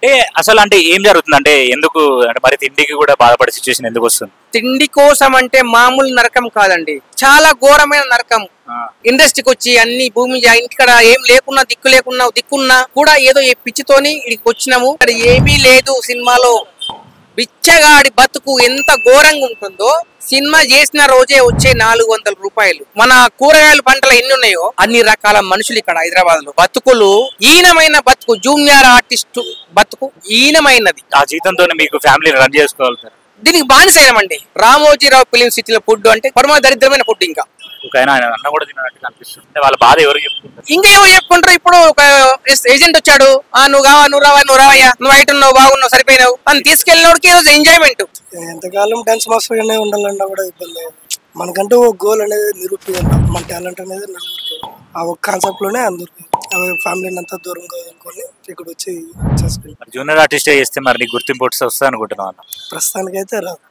అంటే అసలు అంటే ఏం జరుగుతుంది అంటే ఎందుకు అంటే మరి తిండికి కూడా బాధపడే సిచ్యువేషన్ ఎందుకు వస్తుంది? తిండి కోసం అంటే మామూలు నరకం కాదండి, చాలా ఘోరమైన నరకం. ఇండస్ట్రీకి వచ్చి అన్ని భూమి ఇక్కడ ఏం లేకున్నా దిక్కున్నా కూడా ఏదో ఈ పిచ్చితోని ఇక్కడికి వచ్చినాము. ఇక్కడ ఏమీ లేదు సినిమాలో. బిచ్చగాడి బతుకు ఎంత ఘోరంగా ఉంటుందో సినిమా చేసిన రోజే వచ్చే 400 రూపాయలు. మన కూరగాయల పంటలు ఎన్ని ఉన్నాయో అన్ని రకాల మనుషులు ఇక్కడ హైదరాబాద్ లో బతుకులు హీనమైన బతుకు. జూనియర్ ఆర్టిస్ట్ బతుకు హీనమైనది. ఆ జీతంతో మీకు ఫ్యామిలీని రన్ చేసుకోగలుగుతారు? దీనికి బానిసైనమండి. రామోజీరావు ఫిలిం సిటీలో ఫుడ్ అంటే పరమ దరిద్రమైన ఫుడ్. ఇంకా ఆయన అన్న కూడా తిన్నట్టు కనిపిస్తుంది. వాళ్ళ బాధ ఎవరు చెప్పుకుంటారు? ఇంకేమో చెప్పుకుంటారు. ఇప్పుడు ఒక ఏజెంట్ వచ్చాడు, నువ్వు రావయ్యా, నువ్వు ఐట ఉన్నావు, బాగున్నావు, సరిపోయినావు అని తీసుకెళ్ళినోడికి ఎంజాయ్మెంట్. ఎంతకాలం డాన్స్ మాస్టర్ గానే ఉండాలన్నా కూడా ఇబ్బంది. మనకంటూ ఒక గోల్ అనేది నిరూపించాలి. మన టాలెంట్ అనేది ఆ ఒక కాన్సెప్ట్ లోనే అందరికి ఫ్యామిలీని అంతా దూరంగా అనుకొని ఇక్కడ వచ్చి చేసుకుంటాం. జూనియర్ ఆర్టిస్ట్ చేస్తే మరి గుర్తింపు వస్తుంది అనుకుంటున్నాను. ప్రస్తుతానికైతే రాదు.